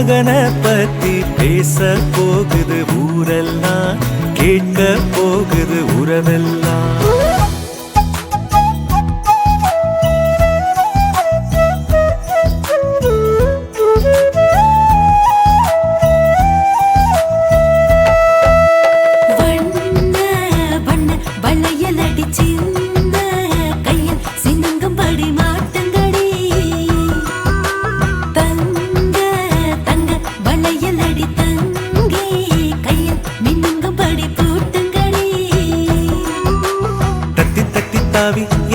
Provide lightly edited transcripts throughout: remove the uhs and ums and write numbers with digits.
மகனை பத்தி பேச போகுது ஊரெல்லாம், கேட்க போகுது உறவெல்லாம்.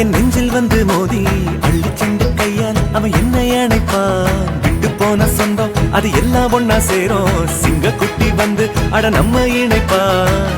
என் நெஞ்சில் வந்து மோதி அள்ளி சென்று கையால் அவன் என்னை அணைப்பான். விட்டு போன சொந்தம் அது எல்லாம் ஒன்னா சேரும். சிங்க குட்டி வந்து அட நம்ம இணைப்பான்.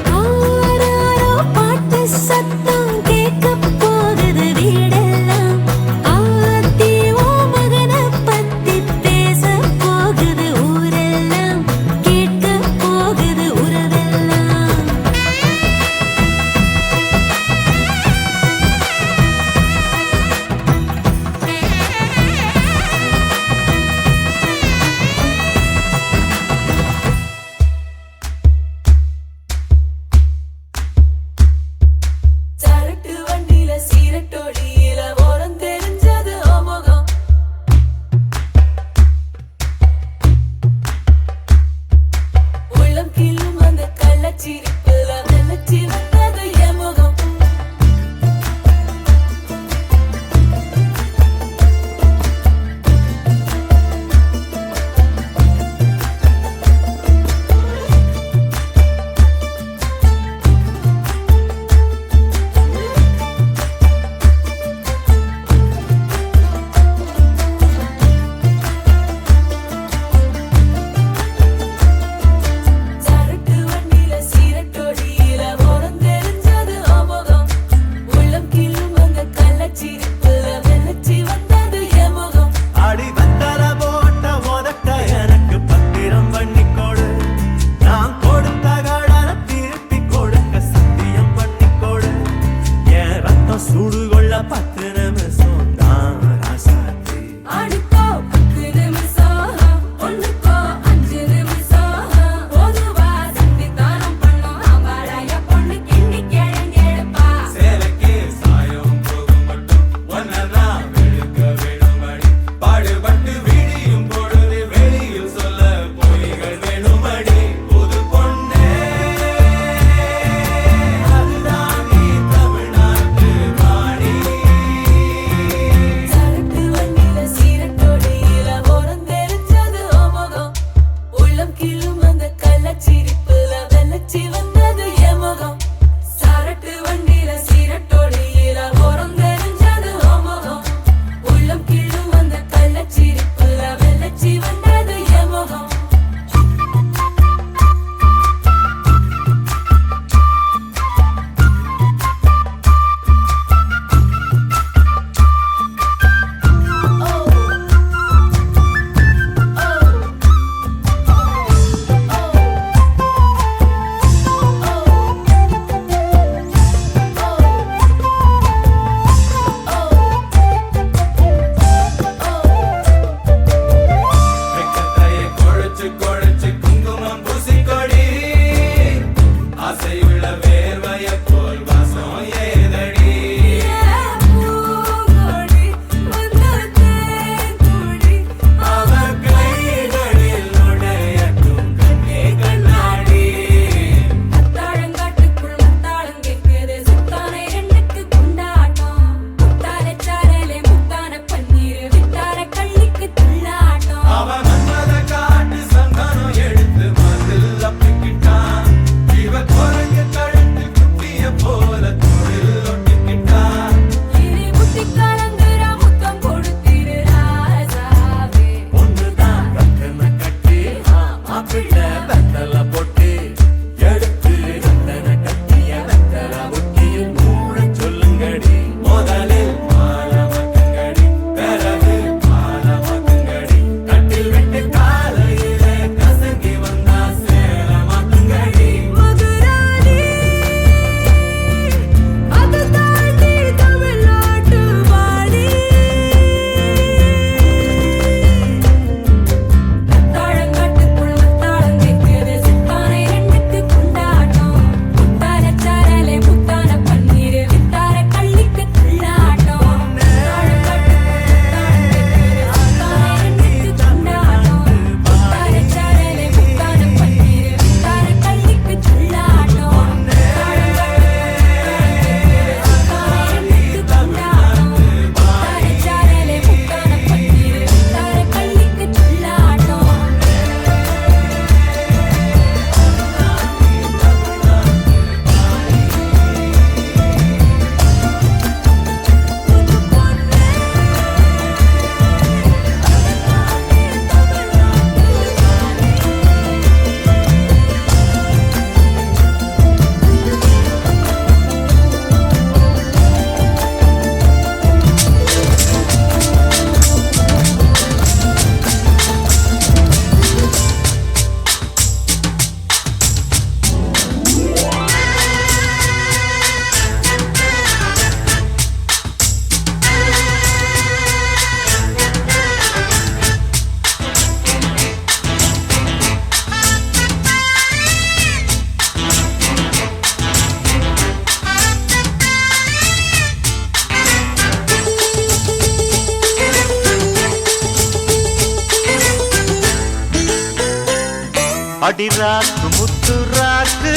அடிராக்கு முத்துராக்கு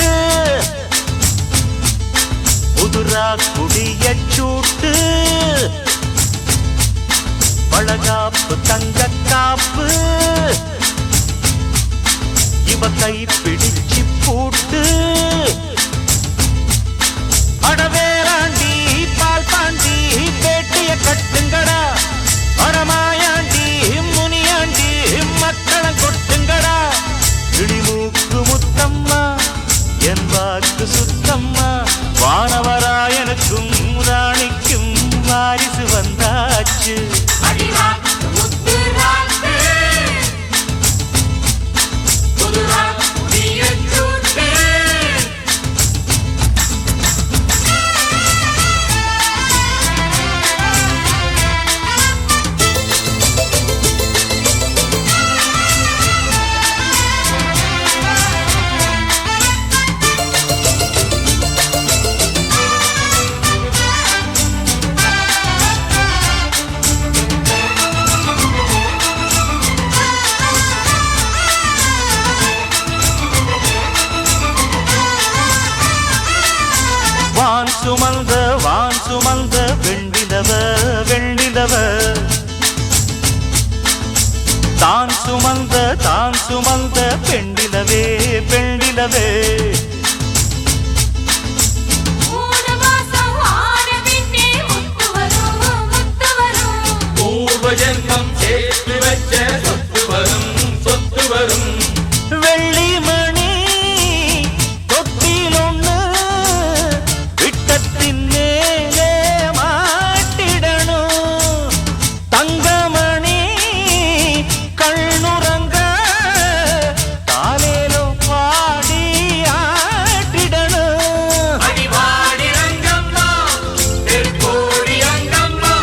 புதுரா குடிய சூட்டு பழகாப்பு தங்க காப்பு இவ கை பிடிச்சு பூட்டு அடவேராண்டி பால் பாண்டி பேட்டிய கட்டுங்கடா அடமாயாண்டி முனியாண்டி மக்களம் கொட்டுங்கடா இடிமூக்கு முத்தம்மா என் வாக்கு சுத்தம்மா வானவராயனுக்கும் ராணிக்கும் வாரிசு வந்தாச்சு வான் சுமந்த வெண்ணிலவ வெண்ணிலவ தான் சுமந்த பெண்ணிலவே பெண்ணிலவே பூர்வஜன்மம் சேர்த்து வச்ச சொத்து வரும் சொத்து வரும் வெள்ளிமணி தொட்டில் ஒண்ணு விட்டத்தின் மேலே மாட்டிடணும் தங்கமணி கண்ணுறங்க காலேலோ பாடி ஆட்டிடணும் அடிவாடி ரங்கம்மா தெற்கோடி அங்கம்மா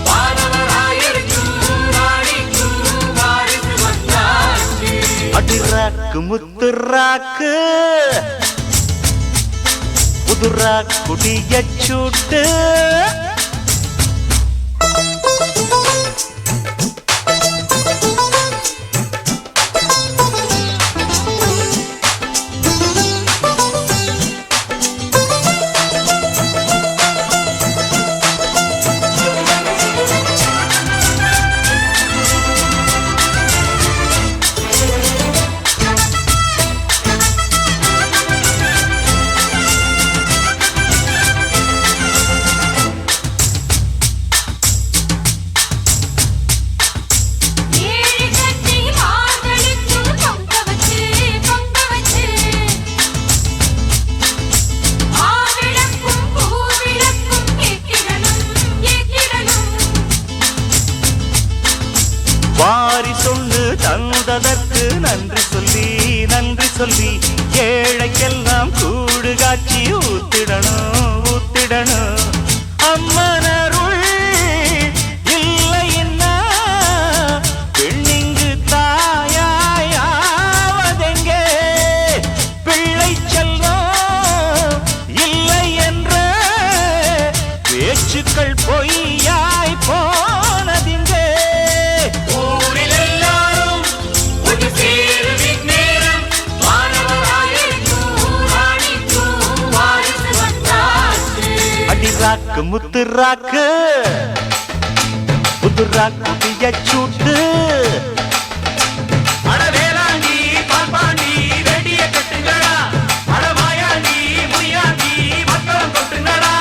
வானவராயருக்கும் ராணிக்கும் வாரிசு வந்தாச்சு அடிராக்கு முத்துராக்கு புதுரா குடிய சூட்டு வாரி சொல்லு தந்ததற்கு நன்றி சொல்லி ஏழைக்கெல்லாம் கூடு காட்சி ஊத்திடணும் அம்மனருள் இல்லைன்னா பெண்ணிங்கு தாயாவதெங்கே பிள்ளை செல்வம் இல்லை என்ற பேச்சுக்கள் பொய்யாய் போனதிங்கே அடிராக்கு முத்துராக்கு புதுராக்கு குடிய சூட்டு அடவேலாண்டி பால்பாண்டி வெடிய கட்டுங்களா அடமாயாண்டி முனியாண்டி மக்களம் கொட்டுங்களா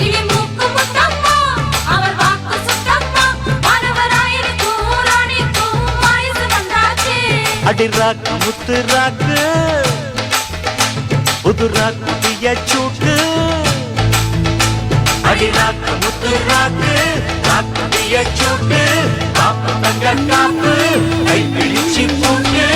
இடிமூக்கு முத்தம்மா அவர் வாக்கு சுத்தம்மா வானவராயனுக்கும் ராணிக்கும் வாரிசு வந்தாச்சு அடிராக்கு முத்துராக்கு புதுராக்கு குடிய சூட்டு அடிராக்கு முத்துராக்கு ராக்குடிய சூட்டு காப்பு தங்க காப்பு கை பிடிச்சு பூட்டு